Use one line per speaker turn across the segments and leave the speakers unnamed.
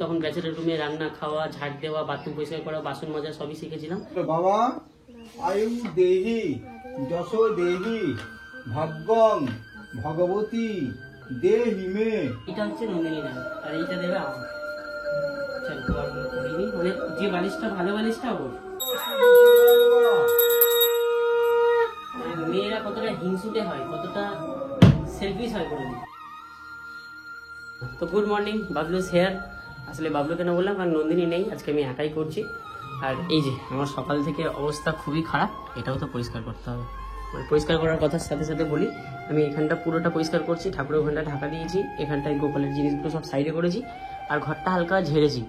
তখন ব্যাচেলর রুমে রান্না খাওয়া, ঝাড় দেওয়া, বাথরুম পরিষ্কার করা, বাসন মাজা সবই শিখেছিলাম।
বাবা আয়ু দেহি যশো দেহি ভাগ্যং ভগবতী দেহি মে।
এটা হচ্ছে নন্দিনী নাম, আর এইটা দেবে আমার। চল আর করিনি, মানে যে বালিশটা ভালো বালিশটা ওর। মেয়েরা কতটা হিংসুটে হয়, কতটা সেলফিশ হয় করে দিই। তো গুড মর্নিং, বাবলুস হেয়ার। আসলে বাবলু কেন বললাম, কারণ নন্দিনী নেই, আজকে আমি একাই করছি। আর এই যে আমার সকাল থেকে অবস্থা খুবই খারাপ, এটাও তো পরিষ্কার করতে হবে। মানে পরিষ্কার করার কথার সাথে সাথে বলি, আমি এখানটা পুরোটা পরিষ্কার করছি, ঠাকুরের ওখানটা ঢাকা দিয়েছি, এখানটায় গোপালের জিনিসগুলো সব সাইডে করেছি, আর ঘরটা হালকা ঝেড়েছি।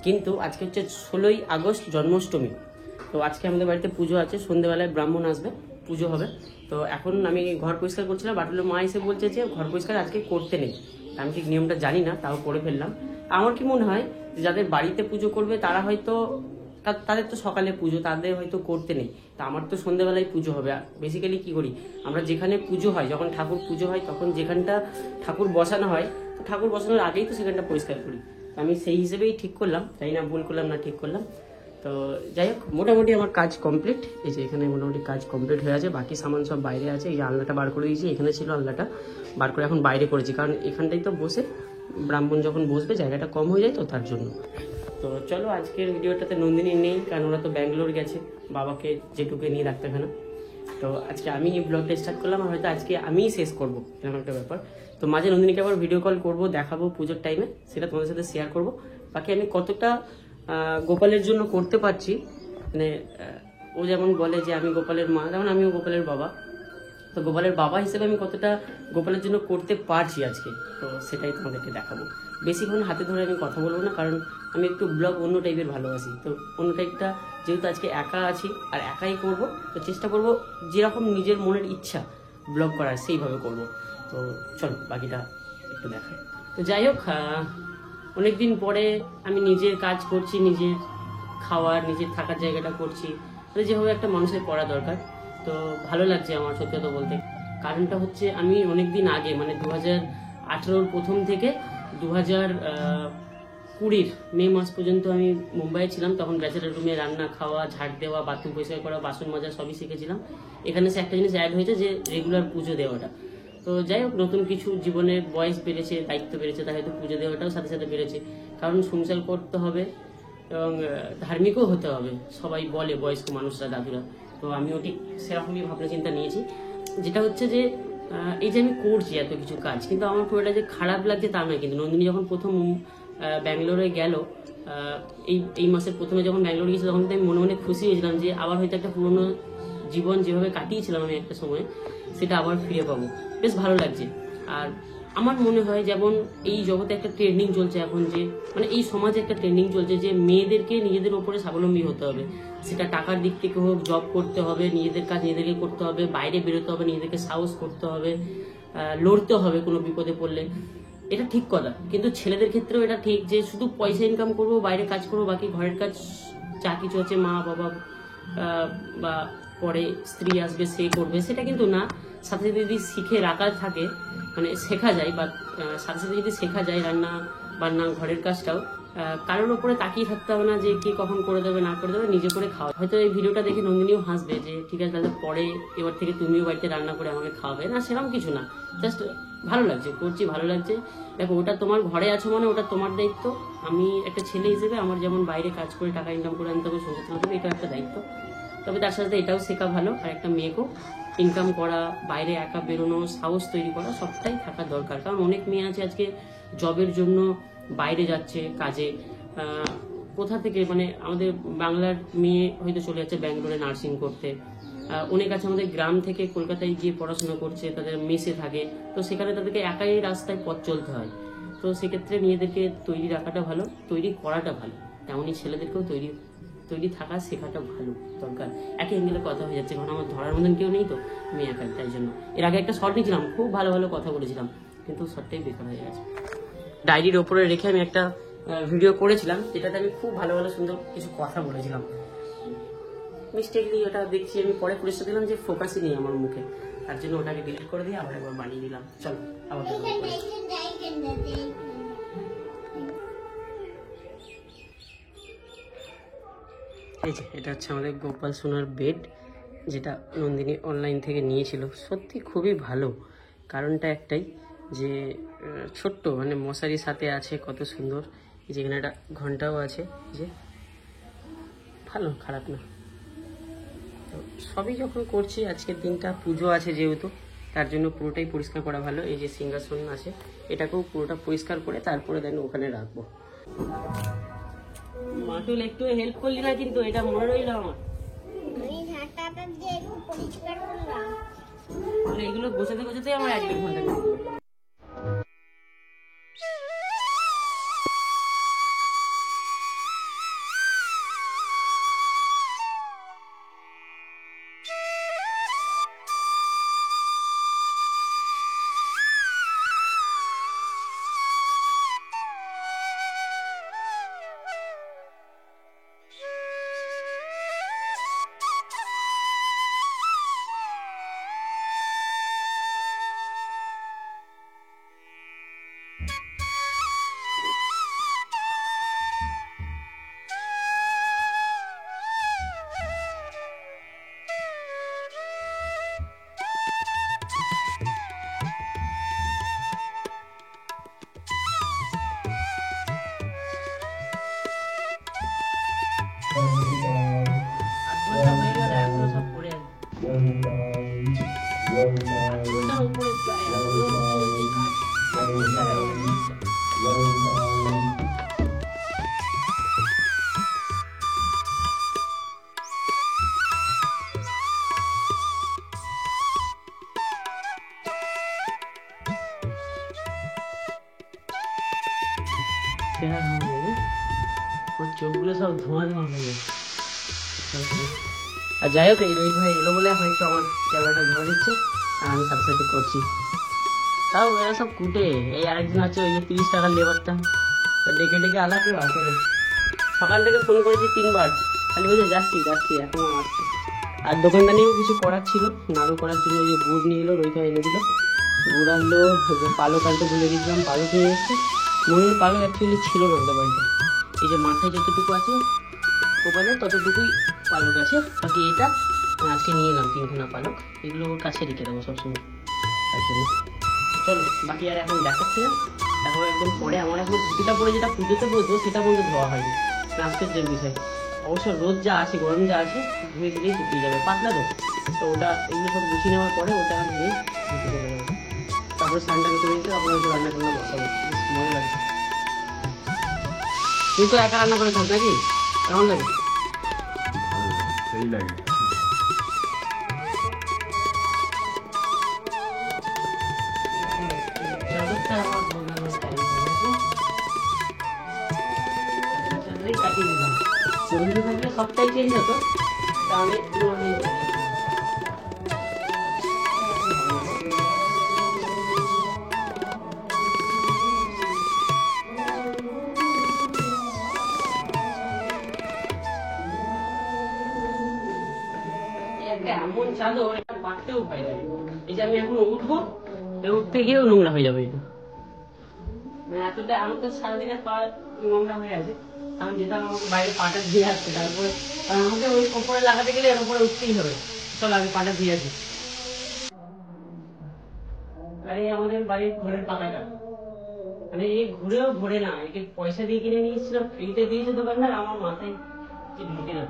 কিন্তু আজকে হচ্ছে 16ই আগস্ট জন্মাষ্টমী। তো আজকে আমাদের বাড়িতে পুজো আছে, সন্ধ্যেবেলায় ব্রাহ্মণ আসবে, পুজো হবে। তো এখন আমি ঘর পরিষ্কার করছিলাম, বাটুলের মা এসে বলছে যে ঘর পরিষ্কার আজকে করতে নেই। আমি ঠিক নিয়মটা জানি না, তাও করে ফেললাম। আমার কি মনে হয়, যাদের বাড়িতে পুজো করবে তারা হয়তো তাদের তো সকালে পুজো, তাদের হয়তো করতে নেই। তা আমার তো সন্ধ্যেবেলায় পুজো হবে। বেসিক্যালি কি করি আমরা, যেখানে পুজো হয়, যখন ঠাকুর পুজো হয়, তখন যেখানটা ঠাকুর বসানো হয়, তো ঠাকুর বসানোর আগেই তো সেখানটা পরিষ্কার করি। আমি সেই হিসেবেই ঠিক করলাম, তাই না ভুল করলাম না ঠিক করলাম। তো যাই হোক, মোটামুটি আমার কাজ কমপ্লিট। এই যে এখানে মোটামুটি কাজ কমপ্লিট হয়ে আছে, বাকি সামান সব বাইরে আছে। এই যে আলনাটা বার করে দিয়েছি, এখানে ছিল আলনাটা, বার করে এখন বাইরে করেছি, কারণ এখানটাই তো বসে ব্রাহ্মণ যখন বসবে জায়গাটা কম হয়ে যায়, তো তার জন্য। তো চলো আজকের ভিডিওটাতে নন্দিনী নেই, কারণ ওরা তো ব্যাঙ্গালোর গেছে বাবাকে যেটুকু নিয়ে ডাক্তারখানা। তো আজকে আমি এই ব্লগটা স্টার্ট করলাম, আর হয়তো আজকে আমিই শেষ করবো, এরকম একটা ব্যাপার। তো মাঝে নন্দিনীকে আবার ভিডিও কল করবো, দেখাবো পুজোর টাইমে, সেটা তোমাদের সাথে শেয়ার করবো। বাকি আমি কতটা গোপালের জন্য করতে পারছি, মানে ও যেমন বলে যে আমি গোপালের মা, তেমন আমিও গোপালের বাবা। তো গোপালের বাবা হিসেবে আমি কতটা গোপালের জন্য করতে পারছি আজকে, তো সেটাই তোমাদেরকে দেখাবো। বেশিক্ষণ হাতে ধরে আমি কথা বলবো না, কারণ আমি একটু ব্লগ অন্য টাইপের ভালোবাসি। তো অন্য টাইপটা যেহেতু আজকে একা আছি আর একাই করব, তো চেষ্টা করব যেরকম নিজের মনের ইচ্ছা ব্লগ করার সেইভাবে করব। তো চলো বাকিটা একটু দেখাই। তো যাই হোক, অনেকদিন পরে আমি নিজের কাজ করছি, নিজের খাওয়ার, নিজের থাকার জায়গাটা করছি, মানে যেভাবে একটা মানুষের করা দরকার। তো ভালো লাগছে আমার, সত্যি কথা বলতে। কারণটা হচ্ছে আমি অনেকদিন আগে, মানে 2018 প্রথম থেকে 2020 মে মাস পর্যন্ত আমি মুম্বাইয়ে ছিলাম। তখন ব্যাচেলর রুমে রান্না খাওয়া, ঝাড় দেওয়া, বাথরুম পরিষ্কার করা, বাসন মাজা সবই শিখেছিলাম। এখানে সে একটা জিনিস অ্যাড হয়েছে, যে রেগুলার পুজো দেওয়াটা। তো যাই হোক, নতুন কিছু জীবনের বয়স বেড়েছে, দায়িত্ব বেড়েছে, তাই হয়তো পুজো দেওয়াটাও সাথে সাথে বেড়েছে। কারণ সংসার করতে হবে এবং ধার্মিকও হতে হবে, সবাই বলে বয়স্ক মানুষরা, দাদুরা। তো আমিও ঠিক সেরকমই ভাবনা চিন্তা নিয়েছি, যেটা হচ্ছে যে এই যে আমি করছি এত কিছু কাজ, কিন্তু আমার খুব একটা যে খারাপ লাগছে তা নয়। কিন্তু নন্দিনী যখন প্রথম ব্যাঙ্গালোরে গেল, এই মাসের প্রথমে যখন ব্যাঙ্গালোর গিয়েছিল, তখন আমি মনে মনে খুশি হয়েছিলাম যে আবার হয়তো একটা পুরোনো জীবন যেভাবে কাটিয়েছিলাম আমি একটা সময়, সেটা আবার ফিরে পাবো। বেশ ভালো লাগছে। আর আমার মনে হয়, যেমন এই জগতে একটা ট্রেন্ডিং চলছে এখন, যে মানে এই সমাজে একটা ট্রেন্ডিং চলছে যে মেয়েদেরকে নিজেদের ওপরে স্বাবলম্বী হতে হবে। সেটা টাকার দিক থেকে হোক, জব করতে হবে, নিজেদের কাজ নিজেদেরকে করতে হবে, বাইরে বেরোতে হবে, নিজেদেরকে সাহস করতে হবে, লড়তে হবে কোনো বিপদে পড়লে। এটা ঠিক কথা, কিন্তু ছেলেদের ক্ষেত্রেও এটা ঠিক যে শুধু পয়সা ইনকাম করবো, বাইরে কাজ করবো, বাকি ঘরের কাজ যা কিছু আছে মা বাবা বা পরে স্ত্রী আসবে সে করবে, সেটা কিন্তু না। সাথে সাথে যদি শিখে রাখা থাকে, মানে শেখা যায়, বা সাথে সাথে যদি শেখা যায় রান্না বান্না, ঘরের কাজটাও, কারোর উপরে তাকিয়ে থাকতে হবে না যে কে কখন করে দেবে না করে দেবে, নিজে করে খাওয়া। হয়তো এই ভিডিওটা দেখে নন্দিনীও হাসবে যে ঠিক আছে, তাহলে পরে এবার থেকে তুমিও বাড়িতে রান্না করে আমাকে খাওয়াবে। না, সেরকম কিছু না, জাস্ট ভালো লাগছে, করছি, ভালো লাগছে। দেখো, ওটা তোমার ঘরে আছো মানে ওটা তোমার দায়িত্ব। আমি একটা ছেলে হিসেবে আমার যেমন বাইরে কাজ করে টাকা ইনকাম করে আনতে হবে, সংসার চালাতে হবে, এটা একটা দায়িত্ব। তবে তার সাথে এটাও শেখা ভালো, আর একটা মেয়েকেও ইনকাম করা, বাইরে একা বেরোনো, সাহস তৈরি করা, সবটাই থাকা দরকার। কারণ অনেক মেয়ে আছে আজকে জবের জন্য বাইরে যাচ্ছে কাজে, কোথা থেকে, মানে আমাদের বাংলার মেয়ে হয়তো চলে যাচ্ছে ব্যাঙ্গালোরে নার্সিং করতে। অনেক আছে আমাদের গ্রাম থেকে কলকাতায় গিয়ে পড়াশোনা করছে, তাদের মেসে থাকে, তো সেখানে তাদেরকে একাই রাস্তায় পথ চলতে হয়। তো সেক্ষেত্রে নিজেদেরকে তৈরি রাখাটা ভালো, তৈরি করাটা ভালো। তেমনই ছেলেদেরকেও তৈরি থাকা শেখাটা ভালো দরকার। একই অ্যাঙ্গেলে কথা হয়ে যাচ্ছে, কারণ আমার ধরার মতন কেউ নেই, তো আমি একা, তাই জন্য। এর আগে একটা শর্ট নিয়েছিলাম, খুব ভালো ভালো কথা বলেছিলাম, কিন্তু শর্টটাই বেকার হয়ে গেছে। ডায়েরির ওপরে রেখে আমি একটা ভিডিও করেছিলাম, যেটাতে আমি খুব ভালো ভালো সুন্দর কিছু কথা বলেছিলাম। মিস্টেকলি ওটা দেখছি আমি পরে পুলিশে দিলাম যে ফোকাসই নেই আমার মুখে, তার জন্য ওটাকে ডিলিট করে দিয়ে আবার একবার বানিয়ে দিলাম। চলো আবার এই যে এটা হচ্ছে আমাদের গোপাল সোনার বেড, যেটা নন্দিনী অনলাইন থেকে নিয়েছিল। সত্যি খুবই ভালো, কারণটা একটাই যে ছোট্ট, মানে মশারির সাথে আছে, কত সুন্দর। যেখানে একটা ঘন্টাও আছে, যে ভালো, খারাপ না। তো সবই যখন করছি, আজকের দিনটা পুজো আছে যেহেতু, তার জন্য পুরোটাই পরিষ্কার করা ভালো। এই যে সিংহাসন আছে, এটাকেও পুরোটা পরিষ্কার করে তারপরে দেন ওখানে রাখবো। মাটুল একটু হেল্প করলি না কিন্তু, এটা মনে রইল আমার। এগুলো গোছাতে গোছাতে আমার 1-1.5 ঘন্টা লেগে গেলো। চোখগুলো সব ধোঁয়া ধোঁয়া হয়ে গেছে। আর যাই হোক, এই রোহিত ভাই এলো বলে হয়তো আমার ক্যামেরাটা ধোয়া দিচ্ছে, আর আমি সাথে সাথে করছি। তাও এরা সব কুটে। এই আরেকজন আছে, ওই যে 30 টাকার লেবারটা, তো ডেকে ডেকে আলাদা করে। সকাল থেকে ফোন করেছি 3 বার, খালি বলছে যাচ্ছি যাচ্ছি, এখনো আসছে। আর দোকানদানিও কিছু করার ছিল, নাড়ু করার জন্য যে গুড় নিয়ে এলো, রোহিত ভাই এনে দিল। গুড় আনলো, পালক আনতে ভুলে গেছিলাম, পালক নিয়ে এসছে। মনের পালক অ্যাকচুয়ালি ছিল না আমাদের বাড়িতে। এই যে মাথায় যতটুকু আছে কপালে, ততটুকুই পালক আছে, বাকি এটা আজকে নিয়ে এলাম 3খানা পালক। এগুলো ওর কাছে রেখে দেবো সবসময়, তার জন্য। চলো, বাকি আর এখন দেখাচ্ছি না, এখন একদম পরে। আমার এখন ধুতিটা পরে যেটা পুজোতে বসবো, সেটা বলতে ধোয়া হয়নি, আজকের যে বিষয়। অবশ্য রোদ যা আছে, গরম যা আছে, ধুয়ে দিলেই শুকিয়ে যাবে, পাতলা তো ওটা। এগুলো সব গুছিয়ে নেওয়ার পরে ওটা ধুয়ে ধুতে চলে যাবে। তারপরে স্নানটা করে দিতে, তারপরে একটু রান্না করলে বসাবো, মজা লাগে। তুই তো একা রান্না করে খাস নাকি? কেমন লাগে?
সেই লাগে।
সবটাই চেঞ্জ হতো, আমি এমন চাদর, এটা পাততেও পাই না। এই যে আমি এখন উঠবো, উঠতে গিয়েও নোংরা হয়ে যাবে এটা। মানে এতটা আমার তো সারাদিনের পা নোংরা হয়ে আছে। আমি যেতাম, আমাকে বাইরে পাটা ধুয়ে আসতে, তারপরে আমাকে ওই ওপরে লাগাতে গেলে এর উপরে উঠতেই হবে। চল আমি পাটা ধুয়ে আসি। আরে আমাদের বাড়ির ঘরের পাখাটা, মানে এই ঘুরেও ঘুরে না, একে পয়সা দিয়ে কিনে নিয়েছিলাম, ফ্রিতে দিয়েছে দোকানদার, আমার মাথায় ঢুকে না।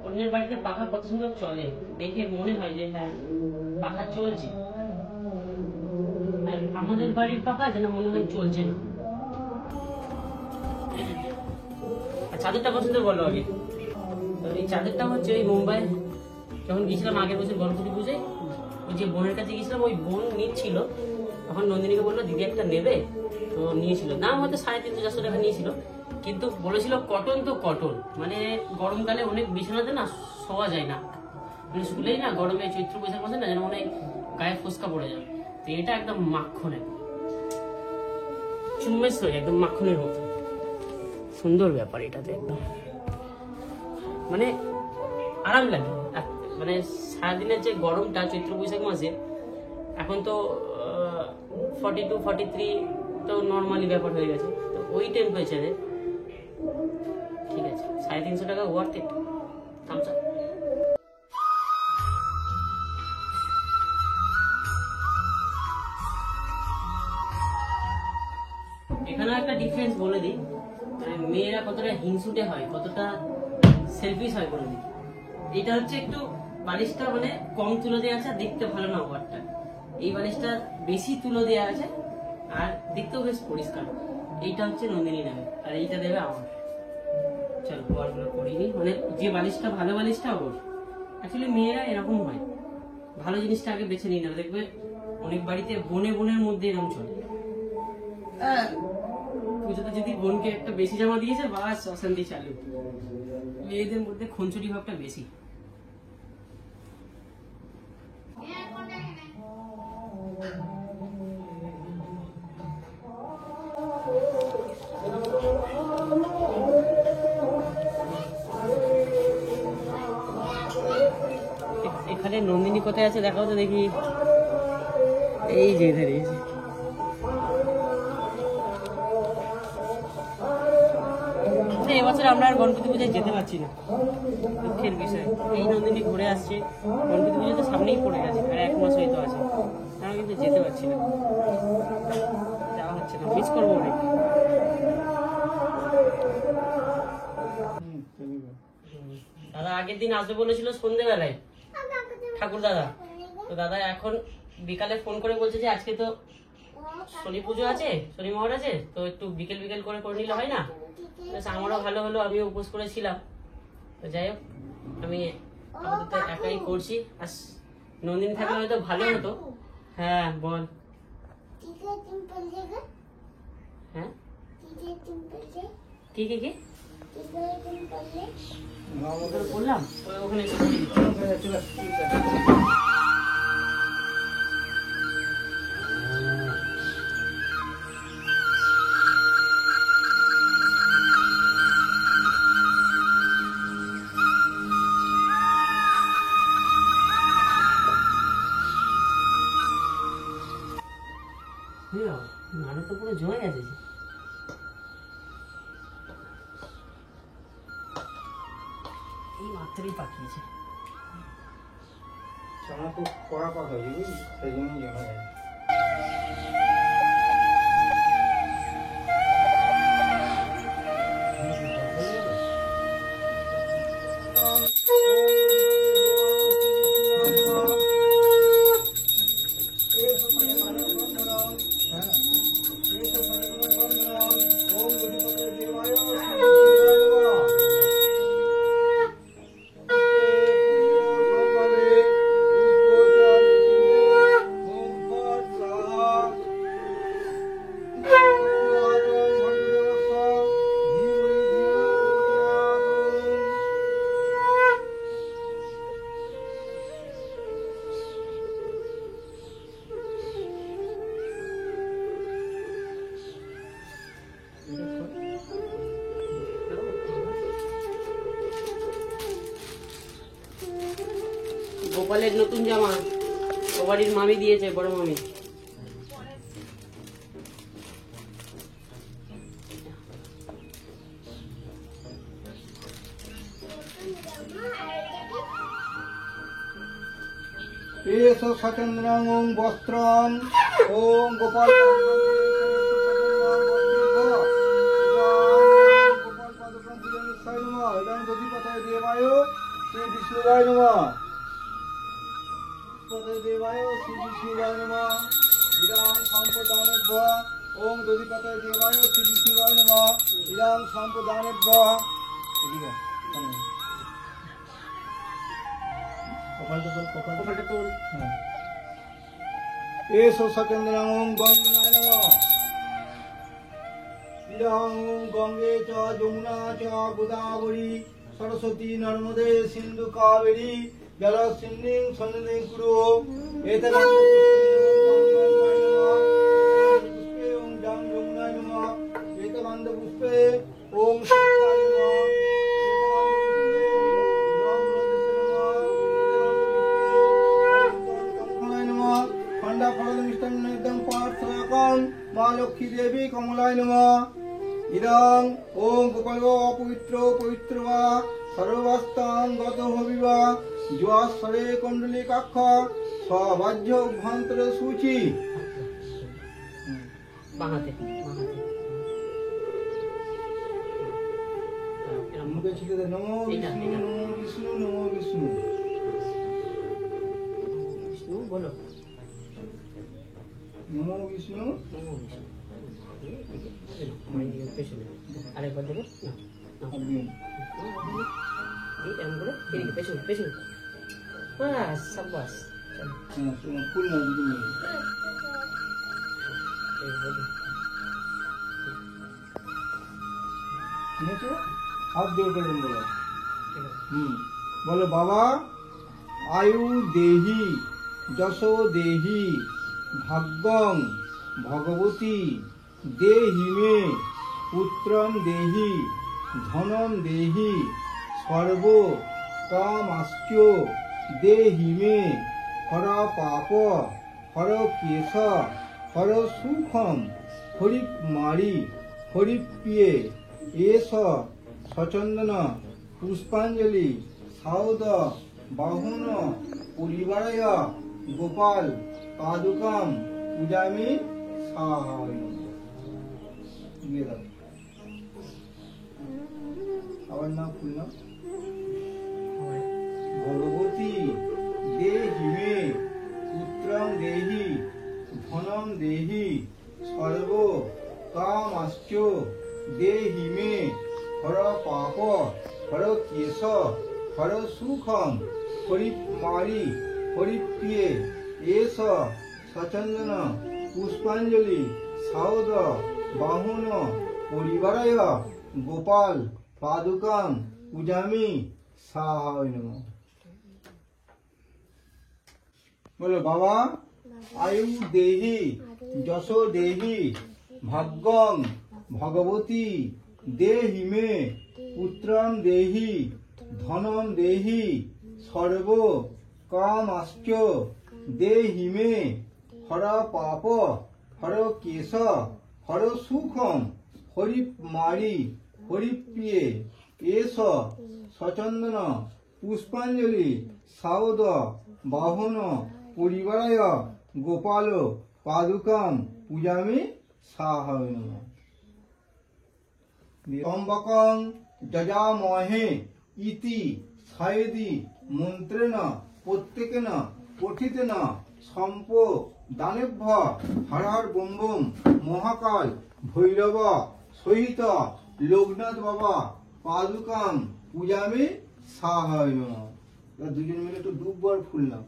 অন্যের বাড়িতে পাখা কত সুন্দর চলে, দেখে মনে হয় যে হ্যাঁ পাখা চলছে, আর আমাদের বাড়ির পাখা যেন মনে হয় চলছে না। আর চাদরটা পছন্দ বলো আগে। এই চাদরটা হচ্ছে ওই মুম্বাই যখন গেছিলাম আগের বছর গণপতি পুজোয়, ওই যে বোনের কাছে গেছিলাম, ওই বোন নিচ্ছিল, তখন নন্দিনীকে বললো দিদি একটা নেবে, তো নিয়েছিল। দাম হয়তো 350-400 টাকা নিয়েছিল, কিন্তু বলেছিল কটন, তো কটন মানে গরমকালে অনেক বিছানাতে না শোয়া যায় না, মানে শুলেই না গরমে চৈত্র বৈশাখ মাসে না যেন অনেক গায়ে ফোসকা পড়ে যাবে। তো এটা একদম মাখনের চুম্বেশ হয়ে, একদম মাখনের মতো সুন্দর ব্যাপার এটাতে, একদম মানে আরাম লাগে। মানে সারাদিনের যে গরমটা চৈত্র বৈশাখ মাসে, এখন তো 42-43 তো নর্মালি ব্যাপার হয়ে গেছে, তো ওই টেম্পারেচারে ঠিক আছে। 350 টাকা ওয়ার্থ ইট। Thums up. এখানেও একটা ডিফারেন্স বলে দিই, মানে মেয়েরা কতটা হিংসুটে হয়, কতটা সেলফিশ হয় বলে দিই। এটা হচ্ছে একটু বালিশটা মানে কম তুলো দেওয়া আছে, দেখতে ভালো না ওয়ারটা। এই বালিশটা বেশি তুলো দেওয়া আছে আর দেখতেও বেশ পরিষ্কার। এইটা হচ্ছে নন্দিনী নেবে আর এইটা দেবে আমার। চল ওয়ারগুলো করিনি, মানে যে বালিশটা ভালো বালিশটা ওর। অ্যাকচুয়ালি মেয়েরা এরকম হয়, ভালো জিনিসটা আগে বেছে নিই না, দেখবে অনেক বাড়িতে বোনের মধ্যে এরকম চলে। পুজোতে যদি বোনকে একটা বেশি জামা দিয়েছে বাস অশান্তি চালু। মেয়েদের মধ্যে খুনসুটি ভাবটা বেশি। এখানে নন্দিনী কোথায় আছে দেখাও তো দেখি। এই যে এধারে এবছর আমরা আর গণপতি পুজোয় যেতে পারছি না, দুঃখের বিষয়। এই নন্দিনী ঘুরে আসছে, গণপতি পুজো তো সামনেই পড়ে গেছে আর 1 মাস হয়তো আছে, আমরা কিন্তু যেতে পারছি না, যাওয়া হচ্ছে না, মিস করবো অনেক। দাদা আগের দিন আসবে বলেছিল সন্ধ্যেবেলায়, ঠাকুর দাদা। তো দাদা এখন বিকালে ফোন করে বলছে যে আজকে তো শনি পুজো আছে, শনি মহর আছে, তো একটু বিকেল করে নিলে হয় না? আমারও ভালো হলো, আমিও উপোস করেছিলাম। তো যাই হোক, আমি আপাতত একাই করছি। আর নন্দিনী থাকলে হয়তো ভালো হতো। হ্যাঁ বল। হ্যাঁ কি বললাম ওখানে মানুষ তো পুরো জমে গেছে। এই মাত্রই পাঠিয়েছে।
খুব কড়া কথা বুঝলি, সেই জন্য জমা যায়।
গোপালের নতুন জামা ও বাড়ির মামি দিয়েছে, বড় মামি।
এস সচন্দ্রং ওং বস্ত্রং ওং গোপাল দেবায় শ্রী বিষ্ণুরায় নমঃ। দেবায় শ্রী বিষ্ণুরায় নমঃ। ইদাং সম্পদানেভ্যঃ ওং দধিপতয়ে দেবায় শ্রী বিষ্ণুরায় নমঃ। ইদাং সম্পদানেভ্যঃ। এসো সচন্দ্রং ওং গঙ্গায় নমঃ। ইদাং ওং গঙ্গে চ যমুনা চ গোদাবরী সরস্বতী নর্মদে সিন্ধু কাবেরী জলসিন্ধিং সন্নিধিং কুরু। এতদাং পুষ্পে ওং জাং যমুনায় নমঃ। এতগন্ধ পুষ্পে ওং শঙ্কায় নমঃ। খণ্ডা ফল মিষ্টান্ন পার্থ মা লক্ষ্মী দেবী কমলায় নমঃ। ইদং ওম গোপাল পবিত্র পবিত্র বা সর্বাস্তাং গত হবিবা জুয়াস্বরে কুণ্ডলী কাক্ষ স্ববাহ্য অভ্যন্তরে সূচি।
বাঁহাতে
মুখে ছিল নমো বিষ্ণু নমো বিষ্ণু নমো বিষ্ণু।
বিষ্ণু বলো,
নমো বিষ্ণু।
নমো বিষ্ণু। পেছনে আরেকবার দেবো না, এরকম করে এদিকে পেছনে পেছনে, বাস সাব্বাস।
ফুল না দুটো শুনেছো? হাত দিয়ে করে বলো। বলো বাবা আয়ু দেহি যশো দেহি ভাগ্যং ভগবতী দেহি মে পুত্রং দেহি ধনং দেহি সর্ব কামাশ্চ দেহি মে হর পাপ হর কেশ হর সুখম হরি মারি হরি প্রিয়ে এস সচন্দন পুষ্পাঞ্জলি সাউদ বাহুন পরিবারায় গোপাল পাদুকাম পূজামি সাহায়। দিয়ে দাও আবার না ফুল না। ভগবতী দেহি মে পুত্রং দেহি ধনং দেহি সর্ব কামাশ্চ দেহি মে হর পাপ হর কেশ হর সুখম হরি মারি হরি প্রিয়ে এস সচন্দন পুষ্পাঞ্জলি সাউদ বাহুন পরিবারায় গোপাল পাদুকাং পূজামি সাহায় নমঃ। বলো বাবা আয়ু দেহি যশো দেহি ভাগ্যং ভগবতী দেহি মে পুত্রং দেহি ধনং দেহি সর্ব কামাশ্চ দেহি মে হর পাপ হর কেশ হর সুখম হরি মারি হরি প্রিয়ে এস সচন্দন পুষ্পাঞ্জলি সাউদ বাহন পরিবারায় গোপাল পাদুকাম পূজামি সাহায় নমঃ। ত্রম্বকং যজামহে ইতি সায়দি মন্ত্রেণ প্রত্যেকেন পঠিতেন সম্প দানেভ্য হর হর বম বম মহাকাল ভৈরব সহিত লোকনাথ বাবা পাদুকাম পূজামি সাহায় নমঃ। দুজন মিলে একটু ডুববার ফুল নাও।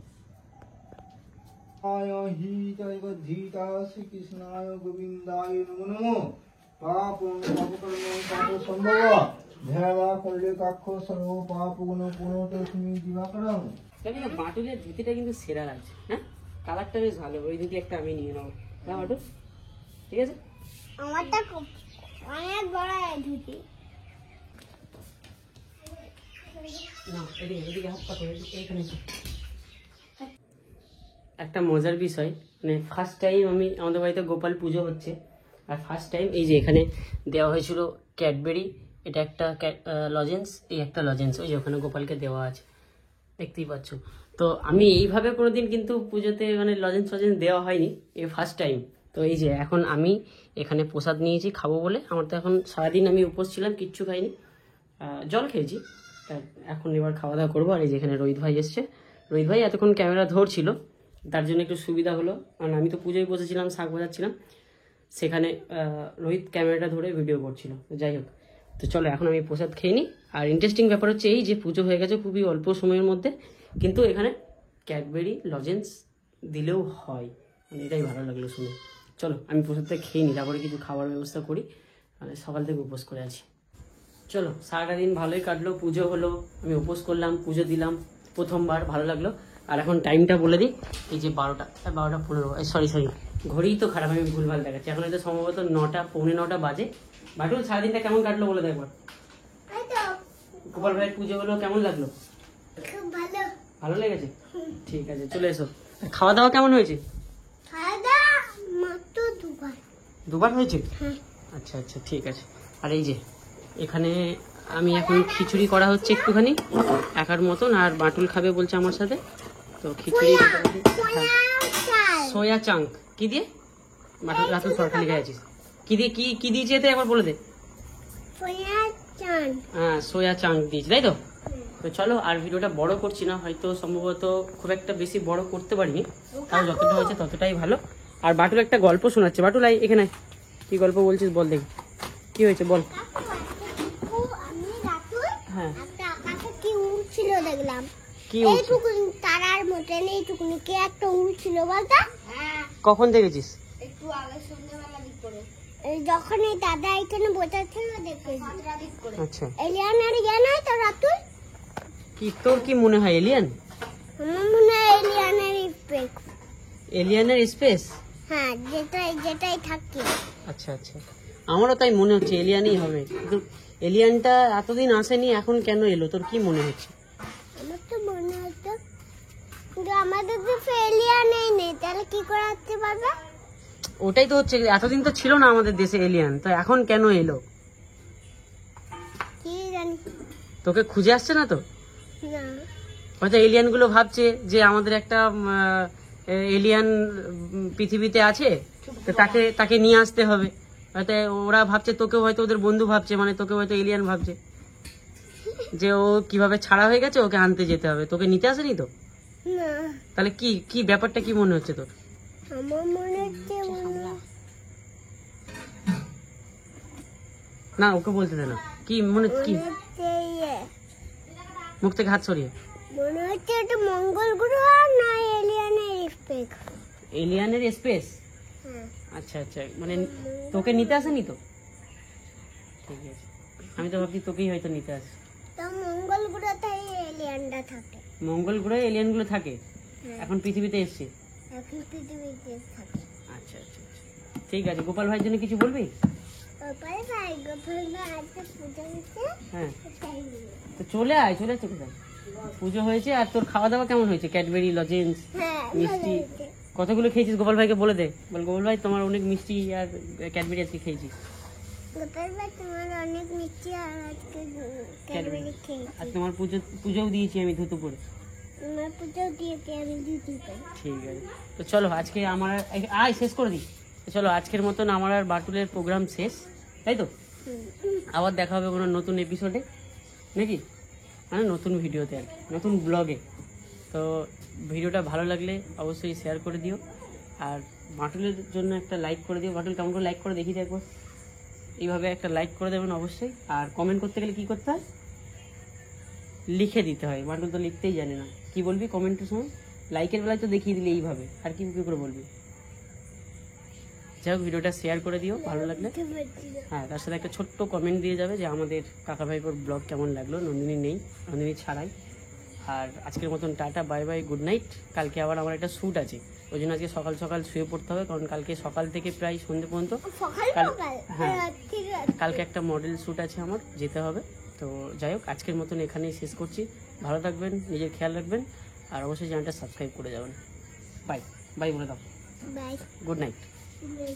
হিতায় ধীতা শ্রীকৃষ্ণায় গোবিন্দায় নমো নমো। পাপং পাপকর্মং পাপ সম্ভব ধ্যাবা করলে কাক্ষ সর্ব পাপ গুণ পুনতে তুমি দিবাকরং।
বাটুলের ধুতিটা কিন্তু সেরা লাগছে, হ্যাঁ কালারটা বেশ ভালো। ওই ধুতি একটা আমি নিয়ে নেবো, হ্যাঁ বাটুল ঠিক আছে।
আমারটা খুব অনেক বড় ধুতি।
না এদিকে এদিকে হাত পাতো, এইখানে একটা মজার বিষয়, মানে ফার্স্ট টাইম আমি আমাদের বাড়িতে গোপাল পুজো হচ্ছে, আর ফার্স্ট টাইম এই যে এখানে দেওয়া হয়েছিল ক্যাডবেরি, এটা একটা লজেন্স, এই একটা লজেন্স, ওই যে ওখানে গোপালকে দেওয়া আছে দেখতেই পাচ্ছ। তো আমি এইভাবে কোনোদিন কিন্তু পুজোতে মানে লজেন্স দেওয়া হয়নি, এই ফার্স্ট টাইম। তো এই যে এখন আমি এখানে প্রসাদ নিয়েছি খাবো বলে। আমার তো এখন সারাদিন আমি উপোস ছিলাম, কিচ্ছু খাইনি, জল খেয়েছি। এখন এবার খাওয়া দাওয়া করবো। আর এই যে এখানে রোহিত ভাই এসছে, রোহিত ভাই এতক্ষণ ক্যামেরা ধরছিল, তার জন্য একটু সুবিধা হলো, কারণ আমি তো পুজোয় বসেছিলাম, শাক বাজাচ্ছিলাম, সেখানে রোহিত ক্যামেরাটা ধরে ভিডিও করছিল। যাই হোক, তো চলো এখন আমি প্রসাদ খেয়ে নিই। আর ইন্টারেস্টিং ব্যাপার হচ্ছে এই যে পুজো হয়ে গেছে খুবই অল্প সময়ের মধ্যে, কিন্তু এখানে ক্যাডবেরি লজেন্স দিলেও হয়, মানে এটাই ভালো লাগলো শুনে। চলো আমি প্রসাদটা খেয়ে নিই, তারপরে কিছু খাবার ব্যবস্থা করি, মানে সকাল থেকে উপোস করে আছি। চলো সারাটা দিন ভালোই কাটলো, পুজো হলো, আমি উপোস করলাম, পুজো দিলাম প্রথমবার, ভালো লাগলো। আর এখন টাইমটা বলে দিই, এই যে 12:15, সরি ঘড়িই তো খারাপ, আমি ভুলভাল দেখাচ্ছি। এখন এটা সম্ভবত 9টা, পৌনে 9টা বাজে। বাটুল সারাদিনটা কেমন কাটলো বলে দেখবার। গোপাল ভাইয়ের পুজো হলো, কেমন লাগলো?
খুব ভালো।
ভালো লেগেছে, ঠিক আছে চলে এসো। খাওয়া দাওয়া কেমন হয়েছে?
খাওয়া দাওয়া মাত্র দুবার
হয়েছে?
হ্যাঁ।
আচ্ছা আচ্ছা ঠিক আছে, আর এই যে এখানে আমি এখন খিচুড়ি করা হচ্ছে একটুখানি একার মতন, আর বাটুল খাবে বলছে আমার সাথে। তো খিচুড়ি সোয়া চাঙ্ক কি দিয়ে বাটুল রাতুল সরকারি গেছিস কি দিয়ে কি দিয়েছে এতে একবার বলে দে। হ্যাঁ সোয়া চাঙ্ক দিয়েছি তাই তো। তো চলো আর ভিডিওটা বড় করছি না, হয়তো সম্ভবত খুব একটা বেশি বড় করতে পারিনি, তাও যতটা হয়েছে ততটাই ভালো। আর বাটুল একটা গল্প শোনাচ্ছে, বাটুল আই এখানে কি গল্প বলছিস বল দেখি, কি হয়েছে বল।
আমি রাতুল
হ্যাঁ
একটা আকাশে কি উড়ছিল দেখলাম।
কি উড়ছে?
এইটুকুনি তারার মতন এইটুকুনি কে একটা উড়ছিল বলতো?
কখন দেখেছিস?
একটু আগে সন্ধ্যাবেলা দিক করে। যখন এই দাদা এখানে বসেছিল দেখেছি।
আচ্ছা
এলিয়ানের জ্ঞান হয় তো রাতুল?
কি তোর কি মনে হয় এলিয়ান?
আমার মনে হয় এলিয়ানের স্পেস।
এলিয়ানের স্পেস?
হ্যাঁ যেটাই থাকে।
আচ্ছা আচ্ছা আমারও তাই মনে হচ্ছে এলিয়ানই হবে, কিন্তু এলিয়ানটা এতদিন আসেনি, এখন কেন এলো তোর কি মনে হচ্ছে?
আমার তো মনে হতো কিন্তু আমাদের দেশে এলিয়ানই নেই, তাহলে কি করে আসতে পারবে?
ওটাই তো হচ্ছে, এতদিন তো ছিল না আমাদের দেশে এলিয়ান, তো এখন কেন এলো?
কি জানি
তোকে খুঁজে আসছে না তো?
না।
হয়তো এলিয়ান গুলো ভাবছে যে আমাদের একটা এলিয়ান পৃথিবীতে আছে, তো তাকে নিয়ে আসতে হবে। হয়তো ওরা ভাবছে তোকেও, হয়তো ওদের বন্ধু ভাবছে, মানে তোকে হয়তো এলিয়ান ভাবছে যে ও কিভাবে ছাড়া হয়ে গেছে, ওকে আনতে যেতে হবে। তোকে নিতে আসেনি তো?
না
তাহলে কি ব্যাপারটা কি মনে হচ্ছে তোর?
আমার মনে হচ্ছে
না ওকে বলতে দে না, কি মনে কি মুখ থেকে হাত সরিয়ে।
মনে হচ্ছে এটা মঙ্গল গ্রহ না এলিয়ানের স্পেস।
এলিয়ানের স্পেস?
হ্যাঁ
আচ্ছা আচ্ছা মানে তোকে নিতে আসেনি তো? ঠিক আছে, আমি তো ভাবছি তোকেই হয়তো নিতে আসে।
তো মঙ্গল গ্রহতে এলিয়ানটা থাকে।
মঙ্গল গ্রহে এলিয়ান গুলো থাকে,
হ্যাঁ।
এখন পৃথিবীতে এসছে।
এখন পৃথিবীতে থাকে।
আচ্ছা আচ্ছা আচ্ছা। ঠিক আছে, গোপাল ভাইয়ের জন্য কিছু বলবি?
গোপাল ভাই আজকে পূজা হচ্ছে।
হ্যাঁ
তাই নিয়ে।
তো চলে আয় কোথায়। পুজো হয়েছে, আর তোর খাওয়া দাওয়া কেমন হয়েছে? ক্যাডবেরি, লজেন্স,
হ্যাঁ ভালো
মিষ্টি
হয়েছে।
কতগুলো খেয়েছিস? গোপাল ভাইকে বলে দে, বল গোপাল ভাই তোমার অনেক মিষ্টি আর ক্যাডবেরি আজকে খেয়েছি।
গোপাল ভাই তোমার অনেক মিষ্টি আর আজকে ক্যাডবেরি খেয়েছি।
আর তোমার পুজোও দিয়েছি আমি ধুতু করে।
তোমার পুজো দিয়েছি আমি দিতে পাই।
ঠিক আছে, তো চলো আজকে আমার আয় শেষ করে দিই। তো চলো আজকের মতন আমার আর বাটুলের প্রোগ্রাম শেষ, তাই তো? আবার দেখা হবে কোনো নতুন এপিসোডে নাকি, মানে নতুন ভিডিওতে আর কি, নতুন ব্লগে। তো ভিডিওটা ভালো লাগলে অবশ্যই শেয়ার করে দিও, আর বাটুলের জন্য একটা লাইক করে দিও। বাটুল কেমন করে লাইক করে দেখি দেখো, এইভাবে একটা লাইক করে দেবেন অবশ্যই। আর কমেন্ট করতে গেলে কি করতে হয়? লিখে দিতে হয়। বাটুল তো লিখতেই জানে না, কি বলবি কমেন্টের সময়? লাইকের বেলায় তো দেখিয়ে দিলে এইভাবে, আর কি করে বলবি? যাই হোক ভিডিওটা শেয়ার করে দিও ভালো লাগলে। হ্যাঁ তার সাথে একটা ছোট্ট কমেন্ট দিয়ে যাবে যে আমাদের কাকা ভাইপোর ব্লগ কেমন লাগলো, নন্দিনী নেই, নন্দিনী ছাড়াই। আর আজকের মতন tata, bye bye, good night. কালকে আবার আমার একটা শ্যুট আছে, ওই জন্য আজকে সকাল সকাল শুয়ে পড়তে হবে, কারণ কালকে সকাল থেকে প্রায় সন্ধ্যে পর্যন্ত হ্যাঁ
ঠিক আছে।
কালকে একটা মডেল শ্যুট আছে আমার, যেতে হবে। তো যাই হোক আজকের মতন এখানেই শেষ করছি। ভালো থাকবেন, নিজের খেয়াল রাখবেন, আর অবশ্যই চ্যানেলটা সাবস্ক্রাইব করে যাবেন। বাই বাই বলে দাও,
বাই।
Good night.
বাই।